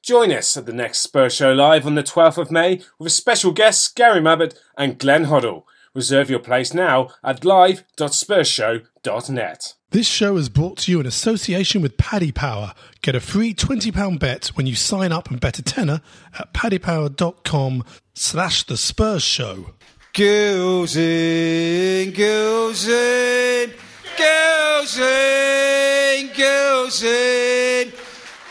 Join us at the next Spurs Show Live on the 12th of May with special guests Gary Mabbutt and Glenn Hoddle. Reserve your place now at live.spursshow.net. This show is brought to you in association with Paddy Power. Get a free £20 bet when you sign up and bet a tenner at paddypower.com/The Spurs Show. Gilzean, Gilzean, Gilzean, Gilzean.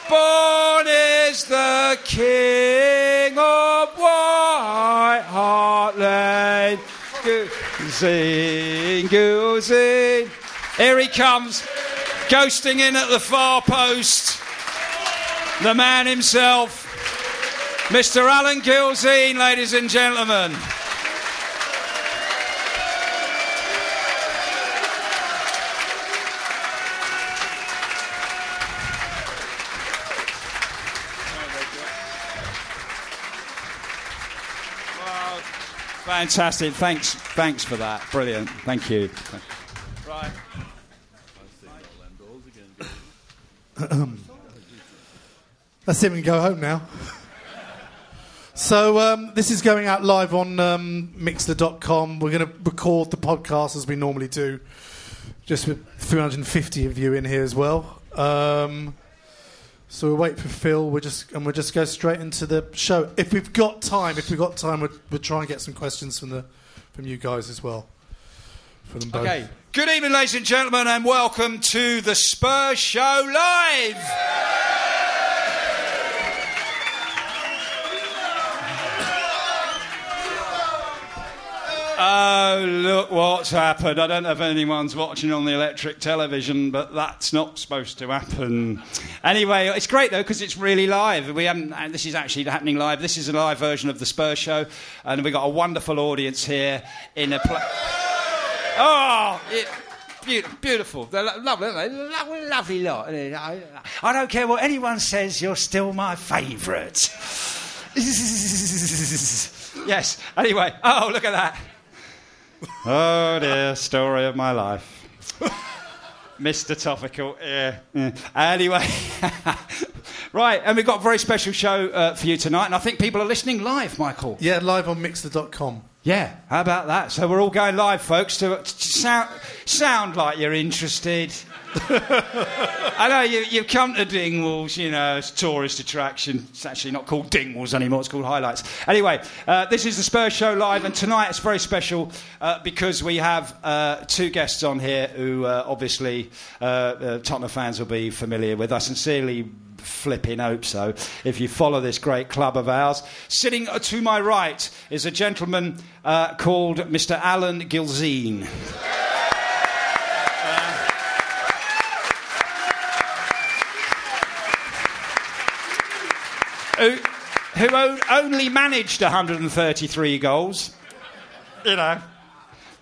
Born is the King of White Hart Lane. Gilzean, Gilzean. Here he comes, ghosting in at the far post. The man himself, Mr. Alan Gilzean, ladies and gentlemen. Wow, fantastic. Thanks for that. Brilliant. Thank you. Right. That's it, we can go home now. So this is going out live on Mixler.com. We're going to record the podcast as we normally do, just with 350 of you in here as well. So we'll wait for Phil. We'll just go straight into the show. If we've got time, we'll try and get some questions from you guys as well. For them both. Okay. Good evening, ladies and gentlemen, and welcome to the Spurs Show Live. Oh, look what's happened. I don't know if anyone's watching on the electric television, but that's not supposed to happen. Anyway, it's great, though, because it's really live. This is actually happening live. This is a live version of the Spurs Show, and we've got a wonderful audience here in a Oh, beautiful. They're lovely, aren't they? Lovely lot. I don't care what anyone says, you're still my favourite. Yes. Anyway, oh, look at that. Oh, dear, story of my life. Mr. Topical. Yeah. Anyway. Right, and we've got a very special show for you tonight, and I think people are listening live, Michael. Yeah, live on Mixler.com. Yeah, how about that? So we're all going live, folks, to sound like you're interested. I know you've come to Dingwalls, it's a tourist attraction. It's actually not called Dingwalls anymore, it's called Highlights. Anyway, this is the Spurs Show Live, and tonight it's very special because we have two guests on here who obviously Tottenham fans will be familiar with. I sincerely flipping hope so, if you follow this great club of ours. Sitting to my right is a gentleman called Mr. Alan Gilzean. Who only managed 133 goals.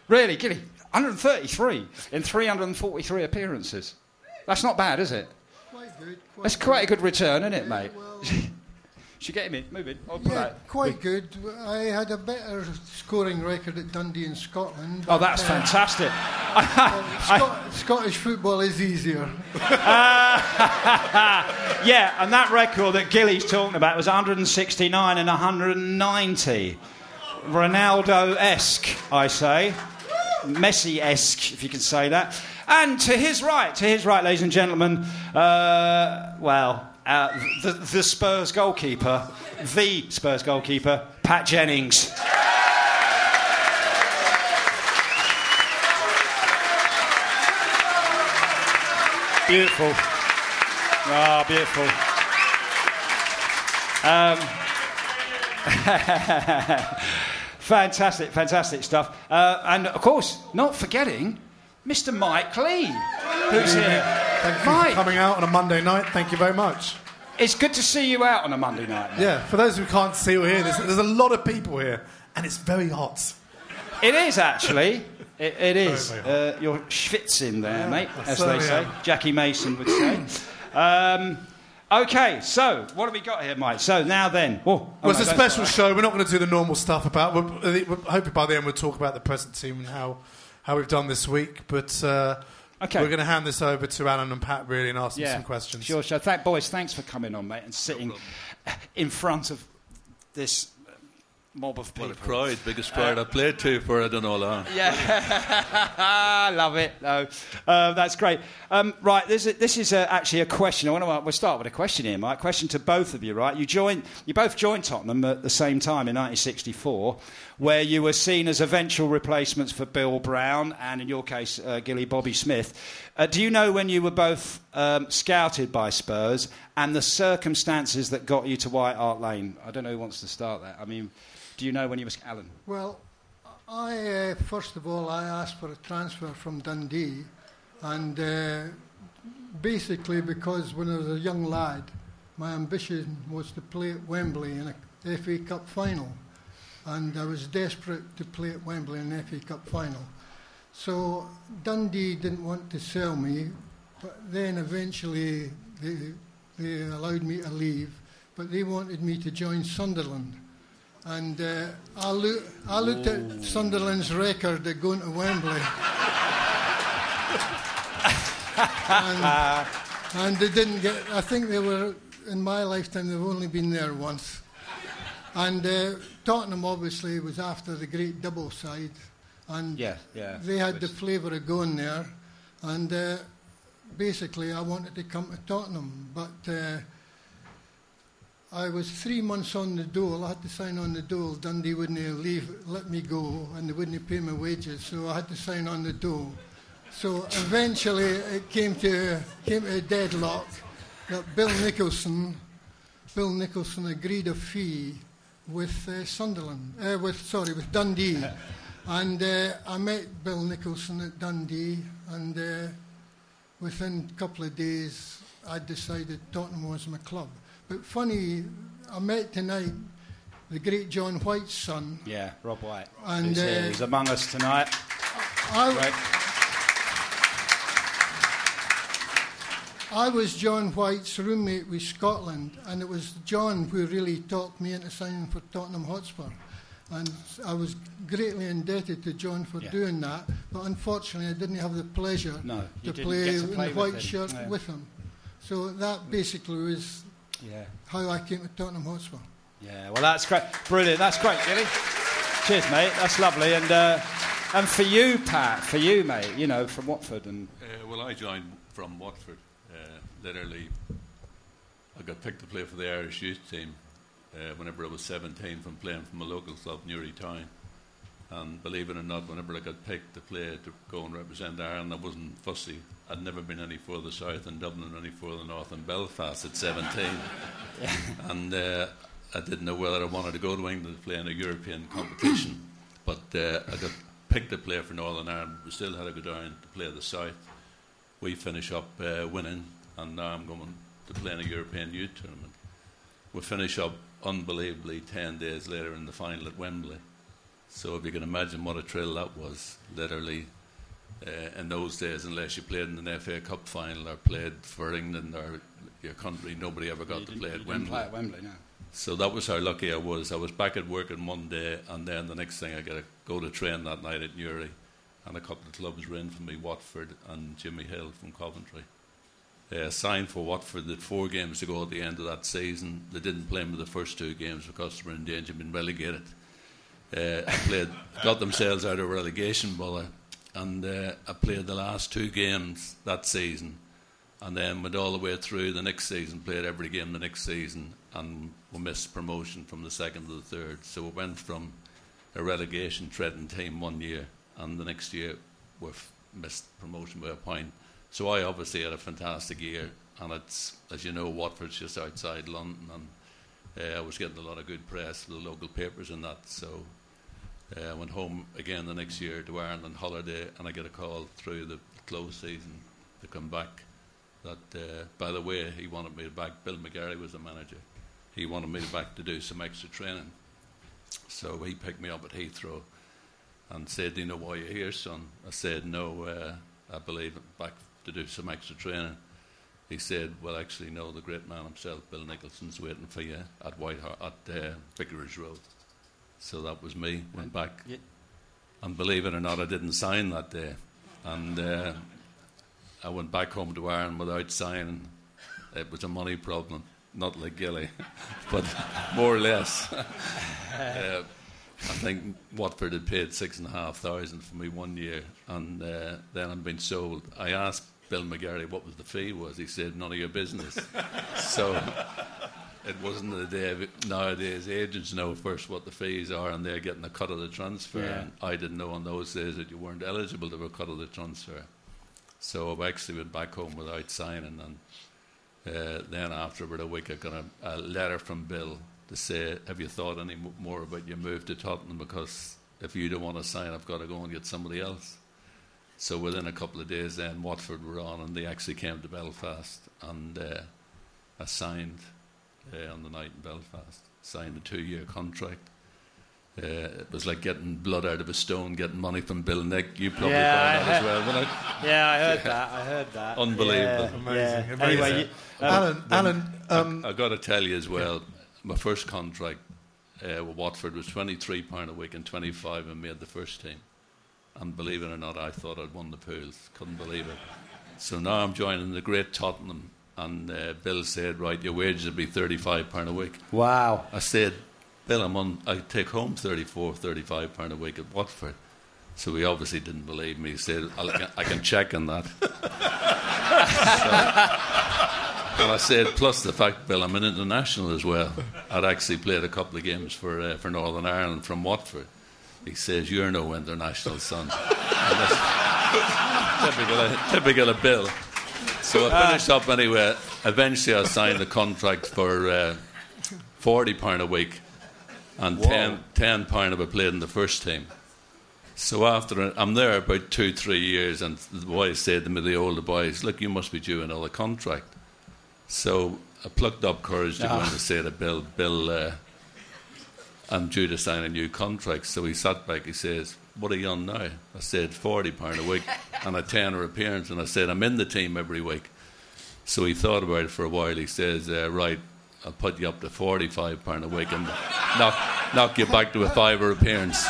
Really, Gilly, 133 in 343 appearances. That's not bad, is it? Good, That's quite a good return, isn't it, mate? Well, should get him in. Move in. Quite good. I had a better scoring record at Dundee in Scotland. Oh, that's fantastic. Scottish football is easier. Yeah, and that record that Gilly's talking about was 169 and 190. Ronaldo-esque, I say. Messi-esque, if you can say that. And to his right, ladies and gentlemen, the Spurs goalkeeper, Pat Jennings. Beautiful. Ah, beautiful. Fantastic stuff. And, of course, not forgetting Mr. Mike Leigh, who's here. Thank you for coming out on a Monday night. Thank you very much. It's good to see you out on a Monday night, mate. Yeah, for those who can't see or hear this, there's a lot of people here, and it's very hot. It is, actually. It is. Very You're schwitzing there, mate, as so they say. Jackie Mason would say. OK, so what have we got here, Mike? So now then... it's a special show. We're not going to do the normal stuff about... hopefully by the end we'll talk about the present team and how we've done this week. But we're going to hand this over to Alan and Pat, really, and ask them some questions. Sure. Thanks for coming on, mate, and sitting in front of this mob of people. What a crowd, biggest crowd I've played to for I don't know long. Yeah, I love it. No, that's great. Right, this is actually a question. We'll start with a question here, Mike. Question to both of you. Right, you both joined Tottenham at the same time in 1964, where you were seen as eventual replacements for Bill Brown and, in your case, Gilly Bobby Smith. Do you know when you were both scouted by Spurs and the circumstances that got you to White Hart Lane? I don't know who wants to start that. I mean, do you know when you were... Alan? Well, first of all, I asked for a transfer from Dundee, and basically because when I was a young lad, my ambition was to play at Wembley in a FA Cup final, and I was desperate to play at Wembley in an FA Cup final. So Dundee didn't want to sell me, but then eventually they allowed me to leave, but they wanted me to join Sunderland. And I looked at Sunderland's record of going to Wembley. and they didn't get... I think they were, in my lifetime, they've only been there once. And Tottenham, obviously, was after the great double side. And they had the flavour of going there. And basically, I wanted to come to Tottenham. But... I was 3 months on the dole. I had to sign on the dole. Dundee wouldn't let me go, and they wouldn't pay my wages, so I had to sign on the dole. So eventually it came to a deadlock that Bill Nicholson agreed a fee with with Dundee. And I met Bill Nicholson at Dundee, and within a couple of days I decided Tottenham was my club. But funny, I met tonight the great John White's son. Yeah, Rob White. And who's here. He's among us tonight. I was John White's roommate with Scotland, and it was John who really talked me into signing for Tottenham Hotspur. And I was greatly indebted to John for doing that, but unfortunately I didn't have the pleasure to play in the white shirt with him. So that basically was... how I came to Tottenham Hotspur. Yeah, well, that's great. Brilliant. That's great, Gilly. Cheers, mate. That's lovely. And for you, Pat, mate, you know, from Watford. And well, I joined from Watford. Literally, I got picked to play for the Irish youth team whenever I was 17 from playing from a local club, Newry Town. And believe it or not, whenever I got picked to play to go and represent Ireland, I wasn't fussy. I'd never been any further south than Dublin, any further north than Belfast at 17. And I didn't know whether I wanted to go to England to play in a European competition. But I got picked to play for Northern Ireland. We still had to go down to play the south. We finish up winning, and now I'm going to play in a European youth tournament. We finish up unbelievably 10 days later in the final at Wembley. So if you can imagine what a thrill that was, literally, in those days, unless you played in an FA Cup final or played for England or your country, nobody ever got to play at Wembley. Play at Wembley, no. So that was how lucky I was. I was back at work in one day, and then the next thing I got to go to train that night at Newry, and a couple of clubs were in for me, Watford and Jimmy Hill from Coventry. Signed for Watford, did 4 games to go at the end of that season. They didn't play me the first 2 games because they were in danger of being relegated. Got themselves out of relegation bother, and I played the last 2 games that season, and then went all the way through the next season, played every game the next season, and we missed promotion from the 2nd to the 3rd. So we went from a relegation threatened team 1 year, and the next year we missed promotion by a point. So I obviously had a fantastic year, and it's, as you know, Watford's just outside London, and I was getting a lot of good press for the local papers and that. So I went home again the next year to Ireland on holiday, and I get a call through the close season to come back. That, by the way, he wanted me back. Bill McGarry was the manager. He wanted me back to do some extra training. So he picked me up at Heathrow and said, "Do you know why you're here, son?" I said, "No, I believe back to do some extra training." He said, "Well, actually, no, the great man himself, Bill Nicholson's waiting for you at Vicarage Road." So that was me, went back. Yeah. And believe it or not, I didn't sign that day. And I went back home to Ireland without signing. It was a money problem. not like Gilly, but more or less. I think Watford had paid $6,500 for me 1 year, and then I'm being sold. I asked Bill McGarry what was the fee was. He said, none of your business. So it wasn't the day of it. Nowadays, agents know first what the fees are, and they're getting a cut of the transfer. Yeah. And I didn't know in those days that you weren't eligible to have a cut of the transfer. So I actually went back home without signing, and then after about a week I got a letter from Bill to say, have you thought any more about your move to Tottenham, because if you don't want to sign, I've got to go and get somebody else. So within a couple of days then Watford were on, and they actually came to Belfast, and I signed on the night in Belfast, signed a 2-year contract. It was like getting blood out of a stone, getting money from Bill Nick. You probably found that as well, wasn't it? Yeah, I heard that. Unbelievable. Amazing. Yeah. Anyway, Alan, I've got to tell you as well, my first contract with Watford was £23 a week and 25 and made the first team. And believe it or not, I thought I'd won the pools. Couldn't believe it. So now I'm joining the great Tottenham, and Bill said, right, your wages will be £35 a week. Wow. I said, Bill, I take home £35 a week at Watford. So he obviously didn't believe me. He said, I can check on that. And I said, plus the fact, Bill, I'm an international as well. I'd actually played a couple of games for Northern Ireland from Watford. He says, you're no international, son. Typical of Bill. So I finished up anyway. Eventually I signed a contract for £40 a week, and £10 if I played in the first team. So after I'm there about 2-3 years, and the boys said to me, the older boys, look, you must be due another contract. So I plucked up courage to go and say to Bill, I'm due to sign a new contract. So he sat back, he says, what are you on now? I said, £40 a week and a tenner appearance. And I said, I'm in the team every week. So he thought about it for a while. He says, right, I'll put you up to £45 a week and knock you back to a £5 appearance.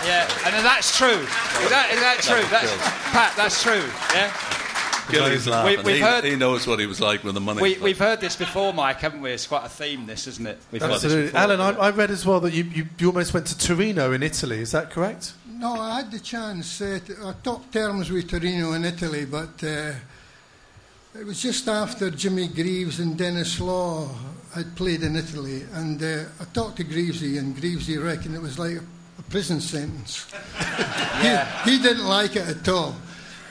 Yeah, and that's true. Is that true? Pat, that's true. Yeah. Gilly's laughing. He knows what he was like with the money. We've heard this before, Mike, haven't we? It's quite a theme, this, isn't it? Absolutely. Alan, I read as well that you almost went to Torino in Italy. Is that correct? No, I had the chance. I took terms with Torino in Italy, but it was just after Jimmy Greaves and Dennis Law had played in Italy, and I talked to Greavesy, and Greavesy reckoned it was like a prison sentence. He didn't like it at all.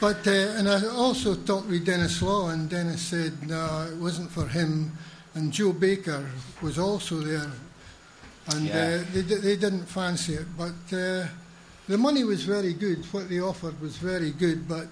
But and I also talked with Dennis Law, and Dennis said no, it wasn't for him. And Joe Baker was also there, and they didn't fancy it. But the money was very good. What they offered was very good. But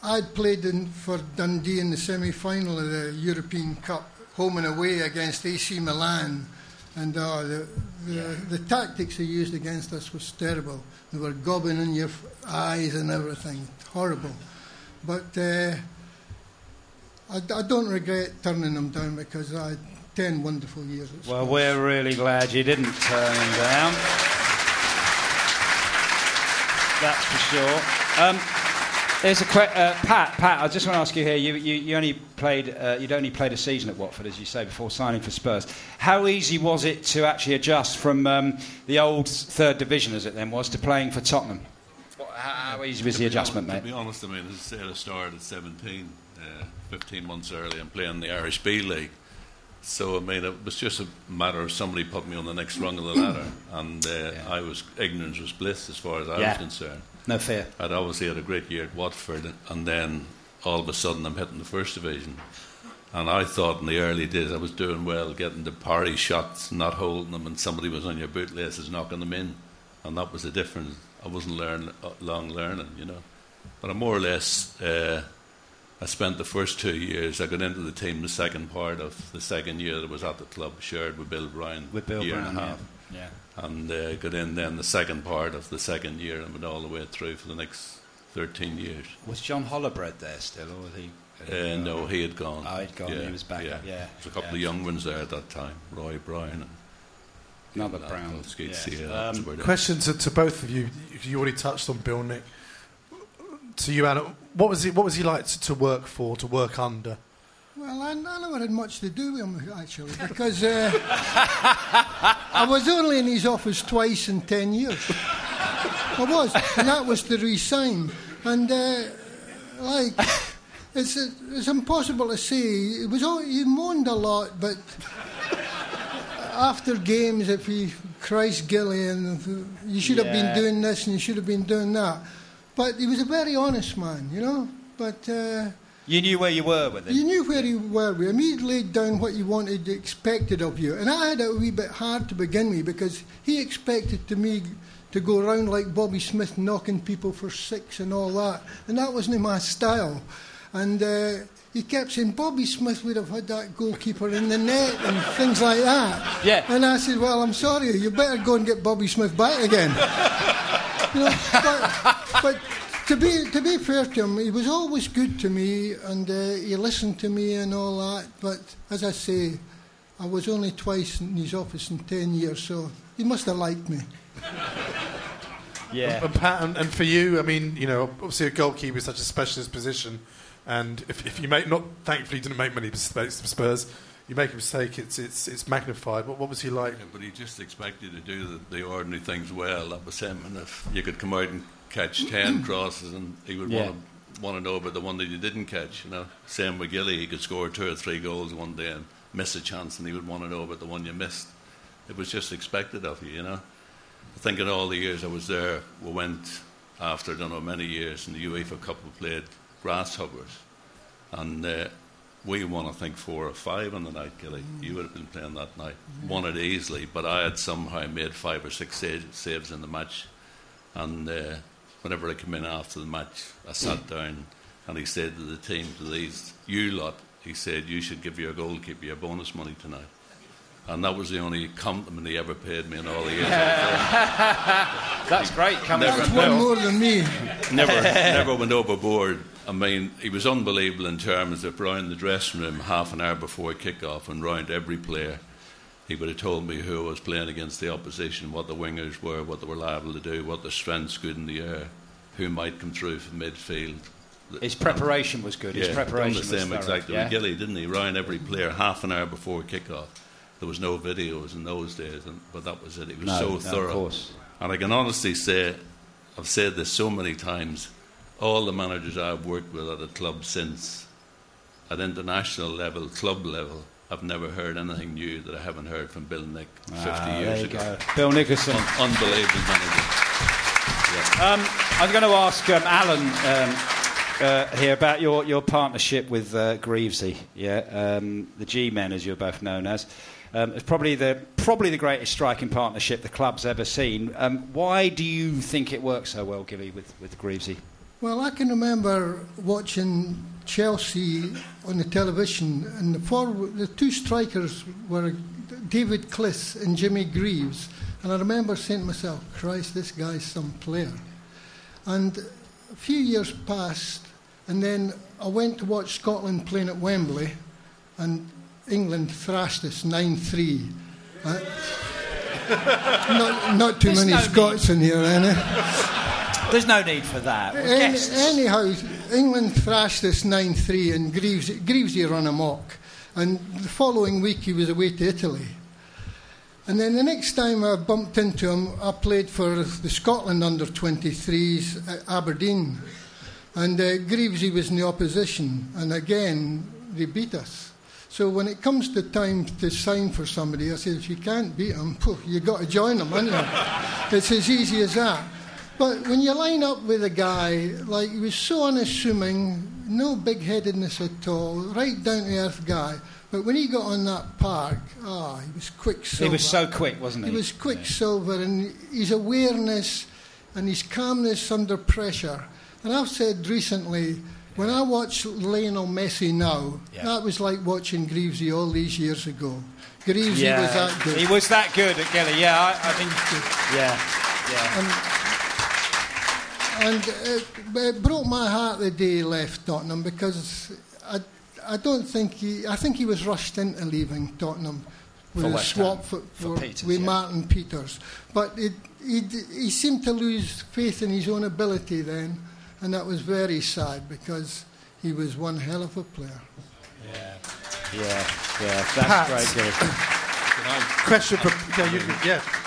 I'd played for Dundee in the semi-final of the European Cup, home and away against AC Milan. And the tactics they used against us was terrible. They were gobbing in your eyes and everything. Horrible. But I don't regret turning them down, because I had 10 wonderful years at Spurs. Well, we're really glad you didn't turn them down. That's for sure. There's a Pat. I just want to ask you here. You only played. You'd only played a season at Watford, as you say, before signing for Spurs. How easy was it to actually adjust from the old third division, as it then was, to playing for Tottenham? How easy was the adjustment, mate? To be honest, I mean, as I said, I started at 17, 15 months early, and playing the Irish B League. So I mean, it was just a matter of somebody put me on the next rung of the ladder, and ignorance was bliss as far as I was concerned. No fear. I'd obviously had a great year at Watford, and then all of a sudden I'm hitting the first division. And I thought in the early days I was doing well, getting the parry shots, not holding them, and somebody was on your bootlaces knocking them in. And that was the difference. I wasn't long learning, you know. But I more or less, I spent the first 2 years, I got into the team the second part of the second year that I was at the club, shared with Bill Brown, year and a half. Yeah. And got in then the second part of the second year and went all the way through for the next 13 years. Was John Hollowbred there still, or was he? No, he had gone. Oh, he'd gone. He was back. Yeah. There was a couple of young ones there at that time, Roy Brown and Mabbutt Brown. Question to both of you. You already touched on Bill Nick. to you, Anna, what was he like to work for, to work under? Well, I never had much to do with him, actually, because I was only in his office twice in 10 years. I was, and that was to resign. And, it's impossible to say. He moaned a lot, but after games, if he cries Gilly, and you should have been doing this and you should have been doing that. But he was a very honest man, you know. But you knew where you were with him. You knew where you were with him. He laid down what you wanted, expected of you. And I had it a wee bit hard to begin with because he expected me to go around like Bobby Smith knocking people for six and all that. And that wasn't my style. And he kept saying, Bobby Smith would have had that goalkeeper in the net and things like that. Yeah. And I said, well, I'm sorry, you better go and get Bobby Smith back again. You know, but to be fair to him, he was always good to me, and he listened to me and all that. But as I say, I was only twice in his office in 10 years, so he must have liked me. Yeah. And Pat, and for you, I mean, you know, obviously a goalkeeper is such a specialist position, and if you thankfully didn't make many mistakes for Spurs. You make a mistake, it's magnified. What was he like? Yeah, but he just expected you to do the ordinary things well. That was him. And if you could come out and catch 10 crosses, and he would want to know about the one that you didn't catch. You know, same with Gilly. He could score 2 or 3 goals one day and miss a chance, and he would want to know about the one you missed. It was just expected of you. You know, I think in all the years I was there, we went after I don't know many years in the UEFA Cup. We played Grasshoppers, and we won, I think, 4 or 5 on the night, Gilly. You would have been playing that night. Won it easily, but I had somehow made 5 or 6 saves in the match. And whenever I came in after the match, I sat down and he said to the team, to these, you lot, he said, you should give your goalkeeper your bonus money tonight. And that was the only compliment he ever paid me in all the years. That's great. That's one more than me. Never went overboard. I mean, he was unbelievable in terms of round the dressing room half an hour before kick-off and round every player. He would have told me who I was playing against the opposition, what the wingers were, what they were liable to do, what the strengths good in the air, who might come through from midfield. His preparation was good. His preparation was the same thorough, exactly with Gilly, didn't he? Round every player half an hour before kick-off. There was no videos in those days, but that was it. He was so thorough. Of course. And I can honestly say, I've said this so many times, all the managers I've worked with at a club since, at international level, club level, I've never heard anything new that I haven't heard from Bill Nick 50 years ago. Bill Nicholson. Unbelievable manager. Yeah. I'm going to ask Alan here about your partnership with Greavesy, the G-Men, as you're both known as. It's probably the greatest striking partnership the club's ever seen. Why do you think it works so well, Gilly, with Greavesy? Well, I can remember watching Chelsea on the television, and the 2 strikers were David Cliss and Jimmy Greaves, and I remember saying to myself, Christ, this guy's some player. And a few years passed, and then I went to watch Scotland playing at Wembley, and England thrashed us 9-3. Not too many Scots in here, There's no need for that. Anyhow, England thrashed us 9-3, and Greavesy ran amok. And the following week he was away to Italy. And then the next time I bumped into him, I played for the Scotland under-23s at Aberdeen. And Greavesy was in the opposition. And again, they beat us. So when it comes to time to sign for somebody, I said, if you can't beat them, you've got to join them, haven't you? It's as easy as that. But when you line up with a guy, like, he was so unassuming, no big-headedness at all, right down-to-earth guy. But when he got on that park, he was quicksilver. He was so quick, wasn't he? He was quicksilver, and his awareness and his calmness under pressure. And I've said recently, when I watch Lionel Messi now, that was like watching Greavesy all these years ago. Greavesy was that good. He was that good at Gilly, I think. And it broke my heart the day he left Tottenham, because I don't think I think he was rushed into leaving Tottenham with a swap with Martin Peters. But he seemed to lose faith in his own ability then, and that was very sad because he was one hell of a player. Yeah. That's great, Gilly. Question for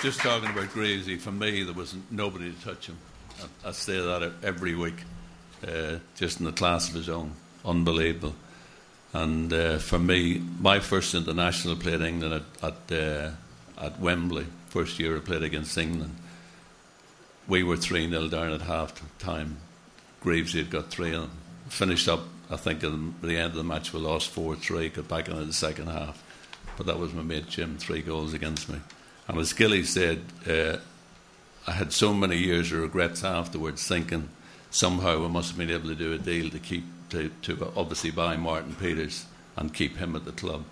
Just talking about Gravesy, for me there was nobody to touch him. I say that every week. Just in the class of his own, unbelievable. And for me, my first international played England at Wembley. First year I played against England. We were 3-0 down at half time. Gravesy had got 3 of them. Finished up, I think at the end of the match we lost 4-3, got back into the second half. But that was my mate Jim, 3 goals against me. And as Gilly said, I had so many years of regrets afterwards, thinking somehow we must have been able to do a deal to obviously buy Martin Peters and keep him at the club,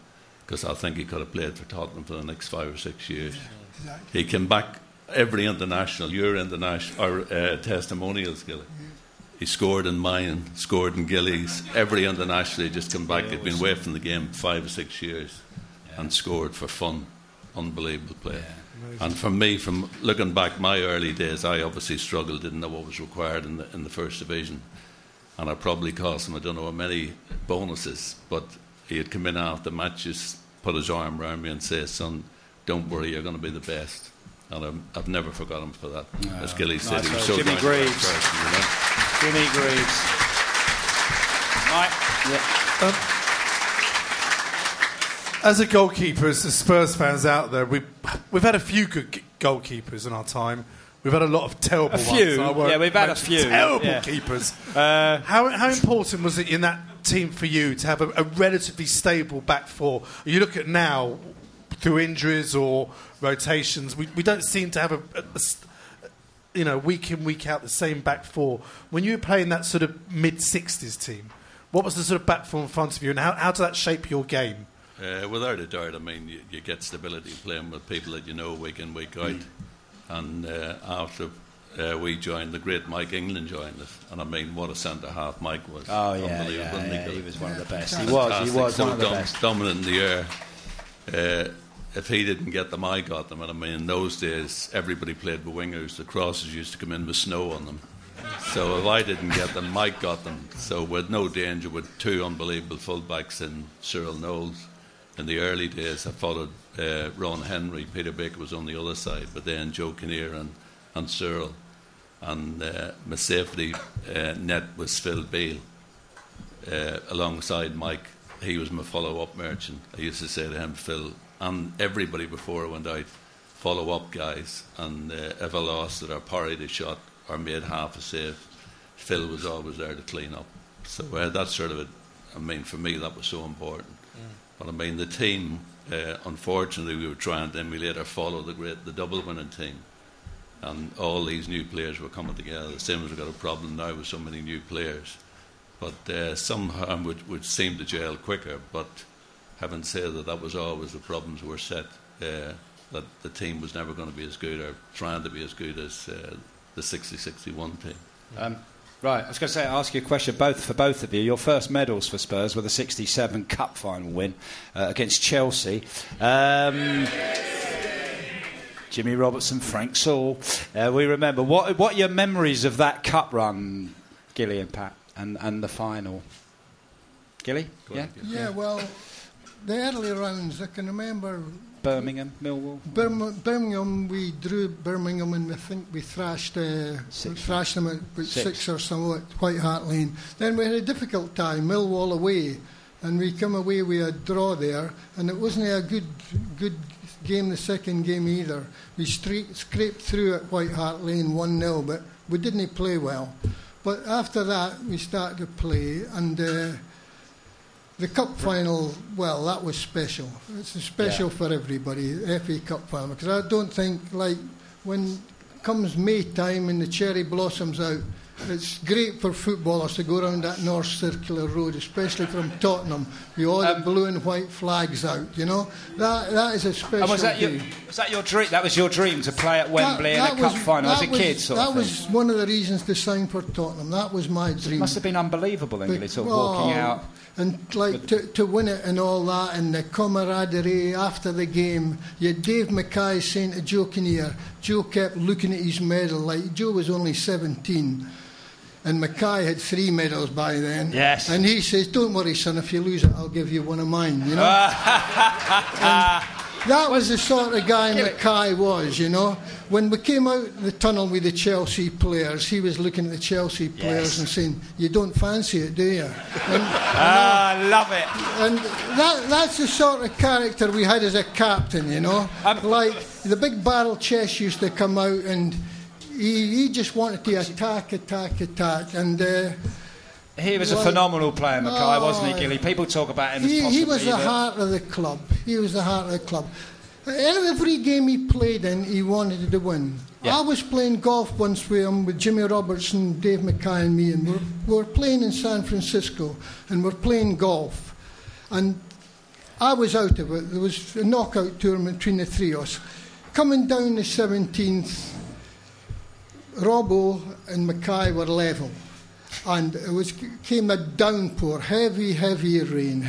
because I think he could have played for Tottenham for the next 5 or 6 years. Exactly. He came back every international, your international testimonials, Gilly. He scored in mine, scored in Gilly's. Every international he just come back. He'd been away from the game 5 or 6 years and scored for fun. Unbelievable player. And for me, from looking back my early days, I obviously struggled, didn't know what was required in the first division, and I probably cost him I don't know how many bonuses, but he'd come in after matches, put his arm around me and say, "Son, don't worry, you're going to be the best." And I've never forgotten him for that. As Gilly said, he was so Jimmy Greaves. Jimmy Greaves. Mike? As a goalkeeper, as the Spurs fans out there, we've had a few good goalkeepers in our time. We've had a lot of terrible ones. We've had a few. Terrible keepers. How important was it in that team for you to have a relatively stable back four? You look at now, through injuries or rotations, we don't seem to have a week in, week out, the same back four. When you were playing that sort of mid-60s team, what was the sort of back four in front of you, and how did that shape your game? Without a doubt, I mean, you get stability playing with people that you know week in, week out. And after we joined, the great Mike England joined us. And I mean, what a centre-half Mike was. Oh, yeah, he was one of the best. He was one of the best. Dominant in the air. If he didn't get them, I got them. And I mean, in those days, everybody played with wingers. The crosses used to come in with snow on them. So if I didn't get them, Mike got them. So with no danger, with 2 unbelievable fullbacks in Cyril Knowles. In the early days, I followed Ron Henry. Peter Baker was on the other side, but then Joe Kinnear and Cyril. And my safety net was Phil Beale. Alongside Mike, he was my follow-up merchant. I used to say to him, Phil, and everybody before I went out, follow-up guys. And if I lost it or parried a shot or made half a save, Phil was always there to clean up. So that's sort of it. I mean, for me, that was so important. But I mean, the team, unfortunately, we were trying to emulate or follow the double-winning team. And all these new players were coming together. The same as we've got a problem now with so many new players. But somehow would seem to gel quicker. But having said that was always the problems were set, that the team was never going to be as good or trying to be as good as the 60-61 team. Right, I was going to ask you a question for both of you. Your first medals for Spurs were the 67 Cup final win against Chelsea. Jimmy Robertson, Frank Saul. We remember. What are your memories of that Cup run, Gilly and Pat, and the final? Gilly? Yeah, well, the early rounds, I can remember... Birmingham, Millwall. Birmingham, we drew Birmingham, and I think we thrashed them at 6 or something at White Hart Lane. Then we had a difficult time, Millwall away, and we come away with a draw there, and it wasn't a good game the second game either. We scraped through at White Hart Lane 1-0, but we didn't play well. But after that, we started to play, and the Cup final, well, that was special. It's special for everybody, the FA Cup final, because I don't think, like, when comes May time and the cherry blossoms out, it's great for footballers to go around that North Circular Road, especially from Tottenham, with all the blue and white flags out, you know. That is a special was that your dream? That was your dream, to play at Wembley in a Cup final as a kid, sort of thing? That was one of the reasons to sign for Tottenham. That was my dream. It must have been unbelievable, England, sort of walking out. And like to win it and all that, and the camaraderie after the game. You had Dave Mackay saying to Joe Kinnear, Joe kept looking at his medal, like Joe was only 17. And Mackay had 3 medals by then. Yes. And he says, don't worry, son, if you lose it, I'll give you one of mine, you know. That was the sort of guy Mackay was, you know. When we came out the tunnel with the Chelsea players, he was looking at the Chelsea players and saying, you don't fancy it, do you? And, I love it. And that's the sort of character we had as a captain, you know. Like, the big barrel chest used to come out, and he just wanted to attack. And he was a phenomenal player, Mackay, wasn't he, Gilly? People talk about him as possibly... He was the heart of the club. Every game he played in, he wanted to win. Yeah. I was playing golf once with him, with Jimmy Robertson, Dave Mackay and me, and we were playing in San Francisco, and we're playing golf. And I was out of it. There was a knockout tournament between the three of us. Coming down the 17th, Robbo and Mackay were level. And came a downpour, heavy rain,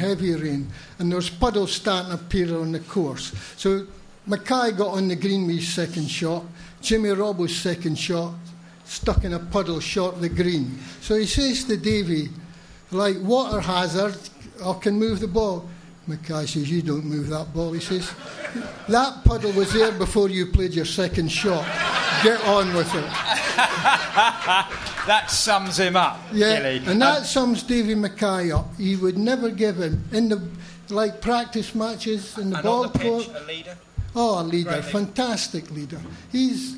and there was puddles starting to appear on the course. So Mackay got on the green with his second shot, Jimmy Robbo's second shot, stuck in a puddle short of the green. So he says to Davy, like, water hazard, I can move the ball. Mackay says, you don't move that ball. He says, that puddle was there before you played your second shot. Get on with it. That sums him up, Gilly. And that sums Davy Mackay up. He would never give in. In the practice matches, in the ball court. A leader? Oh, a leader, fantastic leader. He's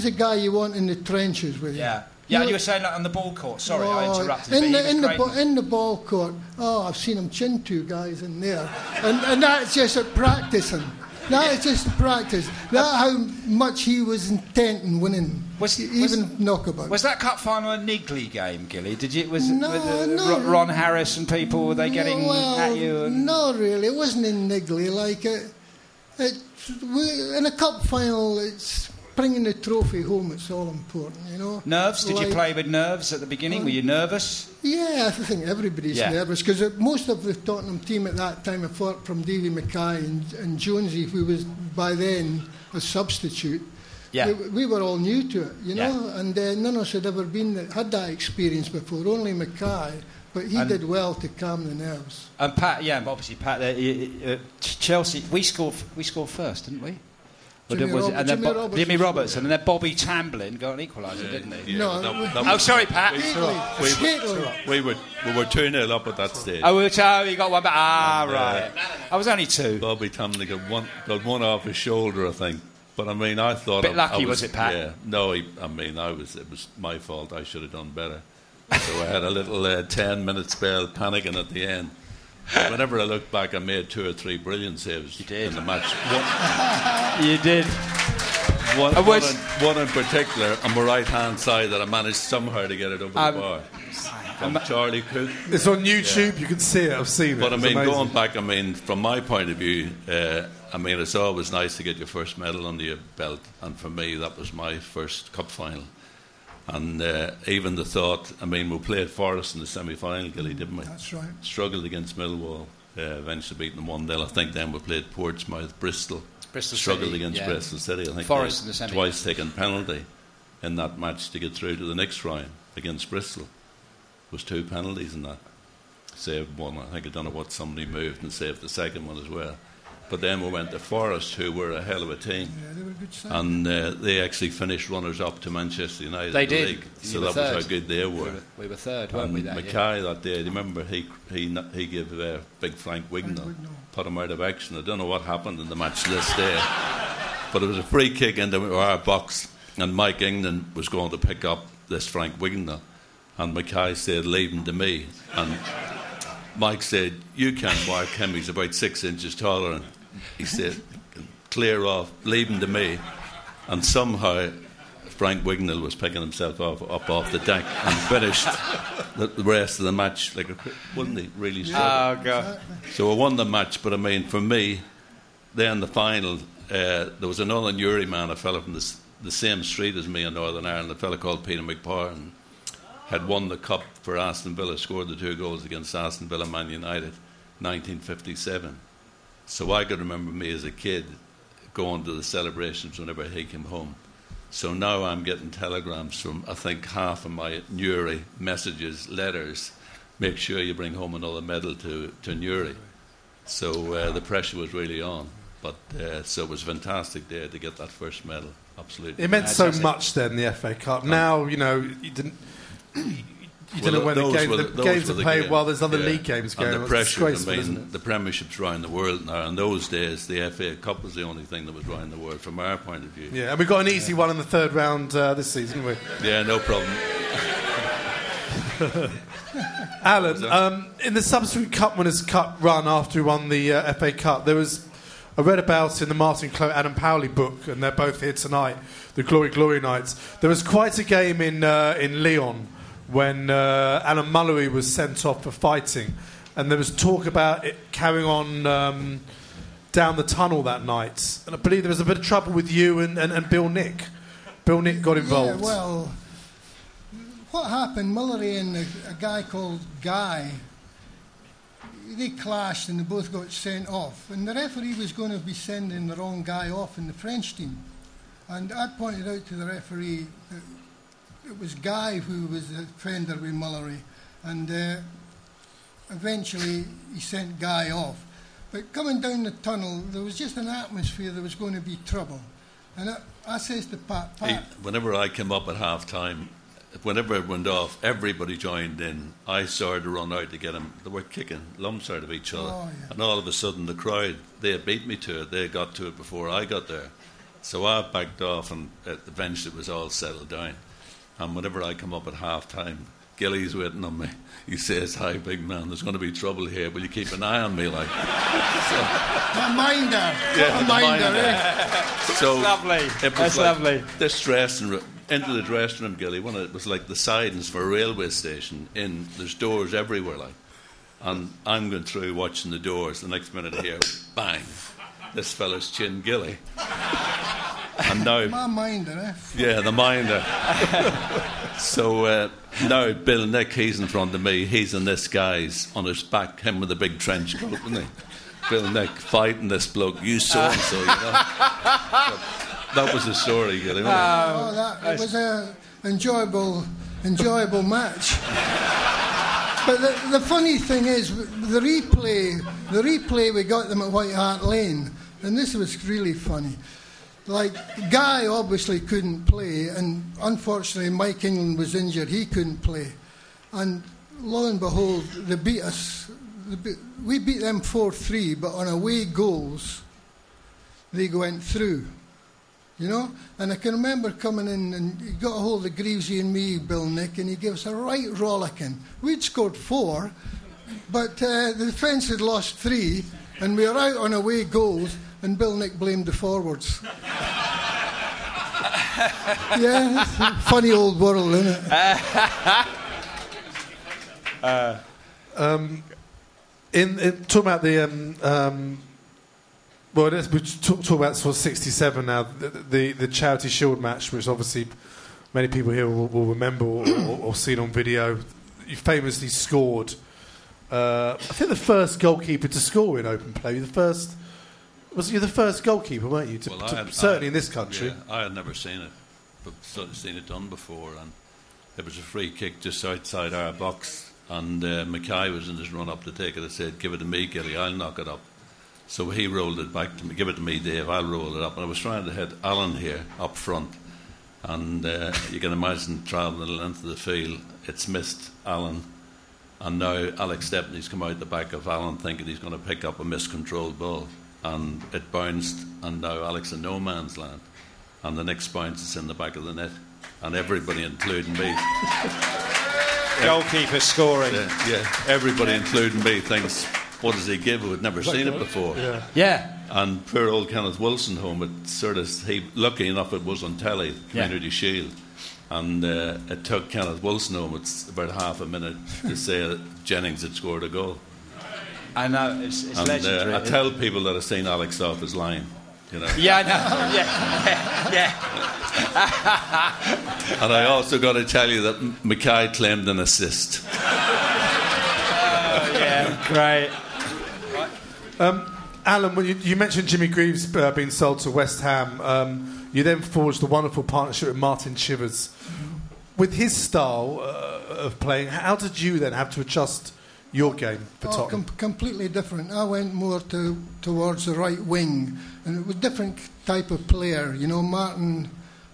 a guy you want in the trenches with you. Yeah. Yeah, you were saying that on the ball court. Sorry, I interrupted. In the ball court. Oh, I've seen him chin 2 guys in there, and that's just at practicing. That is just practice. That's how much he was intent in winning. Knockabout. Was that cup final a niggly game, Gilly? No. Ron Harris and people, were they getting at you? No, really. It wasn't a niggly. In a cup final, it's bringing the trophy home. It's all important, you know. Nerves? Did you play with nerves at the beginning? Were you nervous? Yeah, I think everybody's nervous, because most of the Tottenham team at that time, apart from Davy Mackay and Jonesy, who was by then a substitute, we were all new to it, you know, and none of us had ever had that experience before, only Mackay, but he did well to calm the nerves. And Pat, obviously Pat, Chelsea, we scored first, didn't we? Jimmy Robertson, and then Bobby Tamblyn got an equaliser, didn't he? Yeah, sorry, Pat. We were 2-0 up at that stage. You got one back. Right. I was only 2. Bobby Tamblyn got one off his shoulder, I think. But I mean, I thought... Bit lucky, was it, Pat? Yeah. No, it was my fault. I should have done better. So I had a little 10-minute spell panicking at the end. Whenever I look back, I made 2 or 3 brilliant saves in the match. You did. One in particular on my right-hand side that I managed somehow to get it over the bar. From Charlie Cook. It's on YouTube. You can see it. I've seen it. But I mean, going back, from my point of view, it's always nice to get your first medal under your belt. And for me, that was my first cup final. And even the thought, we played Forest in the semi-final, Gilly, didn't we? That's right. Struggled against Millwall, eventually beating them 1-0. I think then we played Portsmouth, Bristol struggled City, against Bristol City. I think Forest in the semi. Twice taken penalty in that match to get through to the next round against Bristol. There was 2 penalties in that. Saved one. I think I don't know what somebody moved and saved the second one as well. But then we went to Forest, who were a hell of a team. Yeah, they were a good side. And they actually finished runners-up to Manchester United. They did. League. So that was how good they were. We were third, weren't we? Mackay that day, do you remember he gave big Frank Wignall, put him out of action. I don't know what happened in the match this day. But it was a free kick into our box, and Mike England was going to pick up this Frank Wignall. And Mackay said, leave him to me. And Mike said, you can't mark him, he's about 6 inches taller. And he said, clear off, leave him to me. And somehow Frank Wignall was picking himself up off the deck and finished the rest of the match wasn't he? Really struggled. Oh, God. So we won the match, but for me, then the final, there was another Newry man, a fella from the same street as me in Northern Ireland, a fella called Peter McParn, had won the cup for Aston Villa, scored the 2 goals against Aston Villa Man United, 1957. So I could remember me as a kid going to the celebrations whenever he came home. So now I'm getting telegrams from, I think, half of my Newry messages, letters, make sure you bring home another medal to Newry. So the pressure was really on. But so it was a fantastic day to get that first medal. Absolutely. It meant so much then, the FA Cup. Now, you know, you didn't know when the games are played while there's other league games going on. And the pressure, I mean, the Premiership's around the world now. In those days, the FA Cup was the only thing that was around the world from our point of view. Yeah, and we got an easy one in the third round this season, didn't we? Yeah, no problem. Alan, in the subsequent Cup Winners' Cup run after he won the FA Cup, I read about in the Martin Clough Adam Powley book, and they're both here tonight, the Glory Nights. There was quite a game in Lyon when Alan Mullery was sent off for fighting, and there was talk about it carrying on down the tunnel that night. And I believe there was a bit of trouble with you and Bill Nick. Bill Nick got involved. Yeah, well, what happened, Mullery and a guy called Guy, they clashed and they both got sent off. And the referee was going to be sending the wrong guy off in the French team. And I pointed out to the referee that it was Guy who was the offender with Mullery. And eventually he sent Guy off. But coming down the tunnel, there was just an atmosphere there was going to be trouble. And I says to Pat, whenever I came up at half-time, whenever it went off, everybody joined in. I started to run out to get him. They were kicking lumps out of each other. Oh, yeah. And all of a sudden, the crowd, they had beat me to it. They got to it before I got there. So I backed off, and eventually it was all settled down. And whenever I come up at half-time, Gilly's waiting on me. He says, "Hi, big man, there's going to be trouble here. Will you keep an eye on me?" Like, a minder. Yeah, a minder, eh? So lovely. It was lovely. This dressing room, into the dressing room, Gilly, when it was like the sidings for a railway station. There's doors everywhere, like, and I'm going through watching the doors. The next minute, I hear bang, this fella's chin Gilly. And now, my minder, eh? Yeah, the minder. So now Bill Nick, he's in front of me. He's in this guy's on his back, him with a big trench coat, isn't he? Bill Nick fighting this bloke. You so and so, you know. That was the story, Gilly. It was an enjoyable match. But the funny thing is, the replay we got them at White Hart Lane, and this was really funny. Like, Guy obviously couldn't play, and unfortunately Mike England was injured, he couldn't play. And lo and behold, they beat us. We beat them 4-3, but on away goals, they went through. You know? And I can remember coming in, and he got a hold of Gilzean and me, Bill Nick, and he gave us a right rollicking. We'd scored 4, but the defence had lost 3, and we were out on away goals, and Bill Nick blamed the forwards. Yeah, it's a funny old world, isn't it? Talking about the well, we talk about sort of 67 now. The Charity Shield match, which obviously many people here will remember or seen on video. You famously scored. I think the first goalkeeper to score in open play. You the first goalkeeper, weren't you? Certainly in this country. Yeah, I had never seen it, but seen it done before, and it was a free kick just outside our box, and Mackay was in his run up to take it. I said, "Give it to me, Gilly, I'll knock it up." So he rolled it back to me. "Give it to me, Dave, I'll roll it up." And I was trying to hit Alan here up front, and you can imagine travelling the length of the field. It's missed Alan, and now Alex Stepney's come out the back of Alan thinking he's going to pick up a miscontrolled ball. And it bounced, and now Alex in no man's land. And the next bounce is in the back of the net. And everybody, including me... Goalkeeper scoring. Yeah, everybody, including me, thinks, what does he give? We'd never seen it before. Yeah. And poor old Kenneth Wilson home, lucky enough it was on telly, Community Shield. And it took Kenneth Wilson home, it's about half a minute, to say that Jennings had scored a goal. I know, it's legendary. I tell people that I've seen Alex off his line, you know. Yeah, I know. Yeah. And I also got to tell you that Mackay claimed an assist. Oh, yeah, great. Alan, when you mentioned Jimmy Greaves being sold to West Ham, you then forged a wonderful partnership with Martin Chivers. With his style of playing, how did you then have to adjust your game for Tottenham? Completely different. I went more towards the right wing, and it was a different type of player. You know, Martin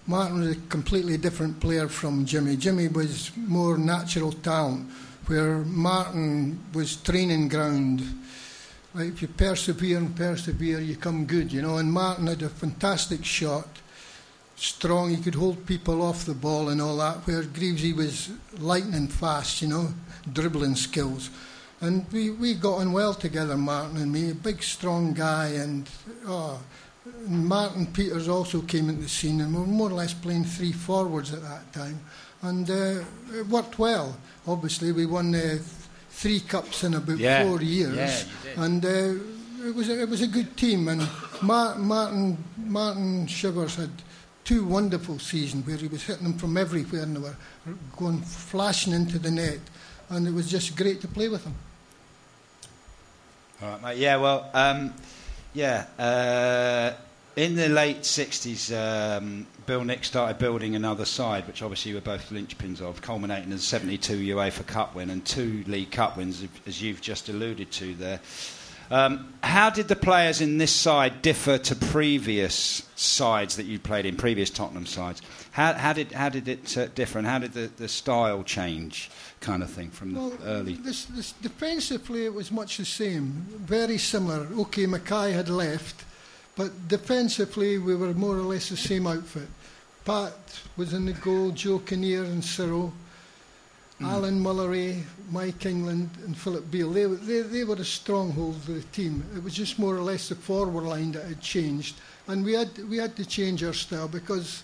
was a completely different player from Jimmy. Jimmy was more natural talent, where Martin was training ground. Like, if you persevere, you come good, you know. And Martin had a fantastic shot, strong, he could hold people off the ball and all that, where Greavesy was lightning fast, you know, dribbling skills. And we got on well together, Martin and me, a big, strong guy, and Martin Peters also came into the scene, and we were more or less playing 3 forwards at that time. And it worked well. Obviously, we won 3 cups in about 4 years. Yeah, you did. And it was a good team. And Martin Shivers had 2 wonderful seasons where he was hitting them from everywhere and they were going flashing into the net. And it was just great to play with him. All right, mate. Yeah, well, in the late 60s, Bill Nick started building another side, which obviously we're both linchpins of, culminating in the 72 UEFA Cup win and 2 League Cup wins, as you've just alluded to there. How did the players in this side differ to previous sides that you played in, previous Tottenham sides? How did it differ, and how did the style change, kind of thing, from the early... This defensively, it was much the same, very similar. OK, Mackay had left, but defensively, we were more or less the same outfit. Pat was in the goal, Joe Kinnear and Cyril, Alan Mullery, Mike England and Philip Beale. They were a stronghold of the team. It was just more or less the forward line that had changed. And we had to change our style, because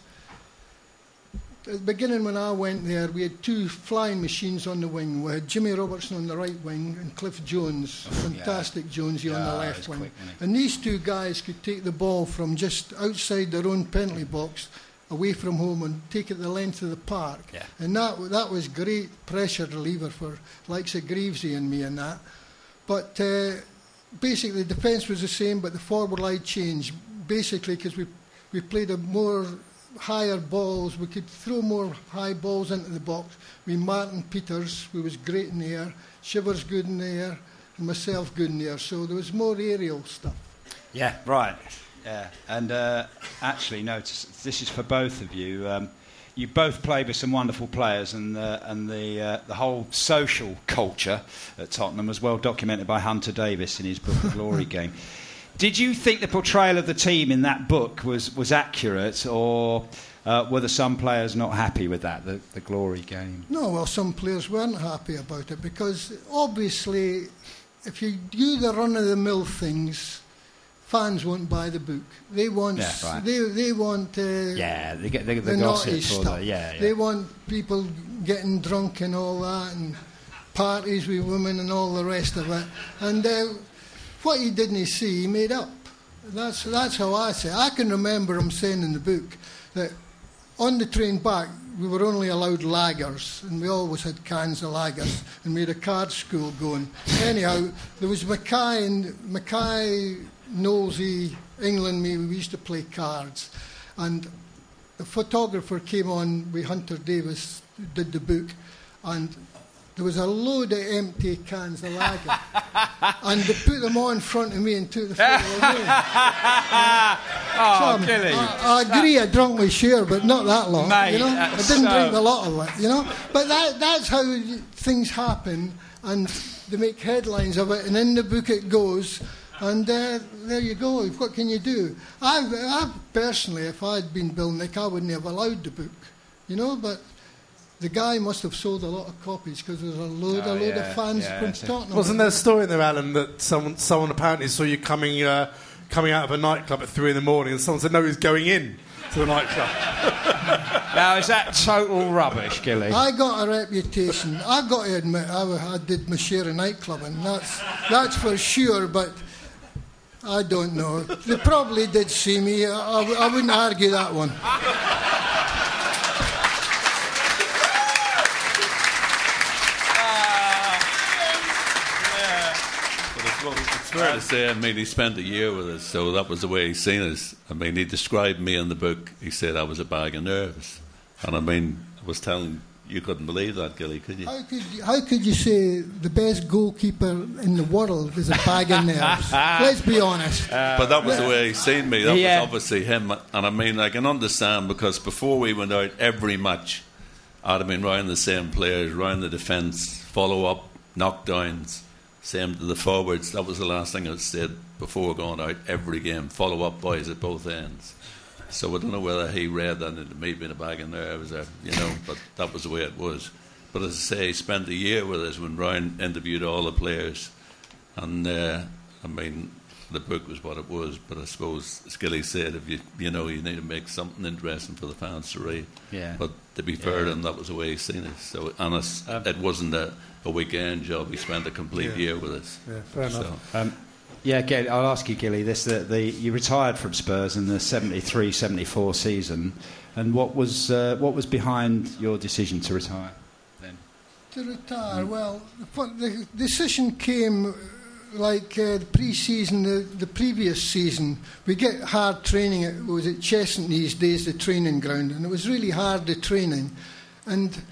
at the beginning when I went there, we had 2 flying machines on the wing. We had Jimmy Robertson on the right wing and Cliff Jones, fantastic Jonesy on the left wing. And these 2 guys could take the ball from just outside their own penalty box, away from home, and take it the length of the park. Yeah. And that was great pressure reliever for likes of Greavesy and me and that. But basically the defence was the same, but the forward line changed, basically because we played a more higher balls. We could throw more high balls into the box. Martin Peters, who was great in the air, Shivers good in the air, and myself good in the air. So there was more aerial stuff. Yeah, right. Yeah, and actually, notice this is for both of you. You both played with some wonderful players, and the whole social culture at Tottenham was well documented by Hunter Davis in his book The Glory Game. Did you think the portrayal of the team in that book was accurate, or were some players not happy with that, the Glory Game? No, well, some players weren't happy about it, because obviously, if you do the run-of-the-mill things, fans won't buy the book. They want they want they get the naughty gossip stuff. They want people getting drunk and all that, and parties with women and all the rest of it. And what he didn't see, he made up. That's how I say it. I can remember him saying in the book that on the train back we were only allowed lagers, and we always had cans of lagers, and we had a card school going. Anyhow, there was Mackay, Nosey, England, me, we used to play cards, and the photographer came on with Hunter Davis, did the book, and there was a load of empty cans of lager, and they put them on in front of me and took the photo away. Oh, Gilly. I agree, I drunk my share, but not that long. Mate, you know, I didn't drink a lot of it, you know. But that's how things happen, and they make headlines of it, and in the book it goes. And there you go. What can you do? I personally, if I had been Bill Nick, I wouldn't have allowed the book, you know. But the guy must have sold a lot of copies, because there's a load of fans from Tottenham. Wasn't there a story in there, Alan, that someone apparently saw you coming out of a nightclub at 3 a.m, and someone said no, he was going in to the nightclub? Now, is that total rubbish, Gilly? I got a reputation. I've got to admit, I did my share of nightclubbing. That's for sure. But I don't know. They probably did see me. I wouldn't argue that one. But it's fair to say, I mean, he spent a year with us, so that was the way he seen us. I mean, he described me in the book. He said I was a bag of nerves. And I mean, I was telling you couldn't believe that, Gilly, could you? How could you say the best goalkeeper in the world is a bag of nerves? Let's be honest. But that was the way he seen me. That was obviously him. And I mean, I can understand, because before we went out every match, I'd have been round the same players, round the defence, follow-up, knockdowns, same to the forwards. That was the last thing I said before going out every game. Follow-up boys at both ends. So I don't know whether he read that into me being a bag in there, but that was the way it was. But as I say, he spent a year with us, went round, interviewed all the players, and I mean, the book was what it was. But I suppose, as Gilly said, if you need to make something interesting for the fans to read. Yeah. But to be fair to him, that was the way he seen it. So it wasn't a weekend job. He spent a complete year with us. Yeah, fair enough. Gilly, I'll ask you, Gilly, you retired from Spurs in the 73-74 season, and what was behind your decision to retire then? To retire? Well, the decision came like the pre-season, the previous season. We get hard training. It was at Cheshunt these days, the training ground, and it was really hard, the training. And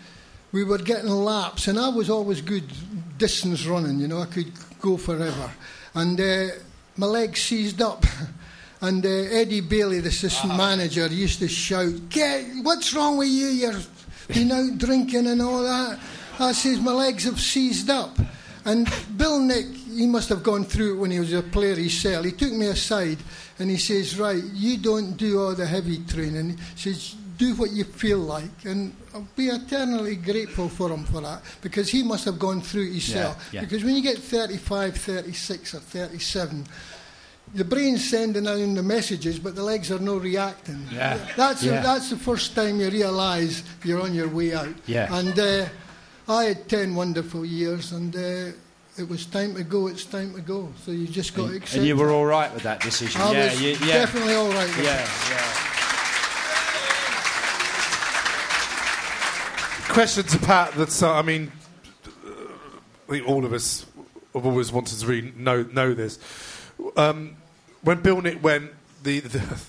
we were getting laps, and I was always good distance running, I could go forever. And my legs seized up. And Eddie Bailey, the assistant manager, used to shout, "What's wrong with you? You've been out drinking and all that." I says, "My legs have seized up." And Bill Nick, he must have gone through it when he was a player himself. He took me aside and he says, "Right, you don't do all the heavy training." He says, "Do what you feel like." And I'll be eternally grateful for him for that, because he must have gone through it himself. Yeah. Because when you get 35, 36 or 37, the brain's sending out the messages, but the legs are not reacting. Yeah. That's the first time you realise you're on your way out. Yeah. And I had 10 wonderful years, and it was time to go. It's time to go. So you just got to accept. And you were all right with that decision. I was definitely all right with it. Question to Pat. That's I think all of us have always wanted to really know this. When Bill Nick went, the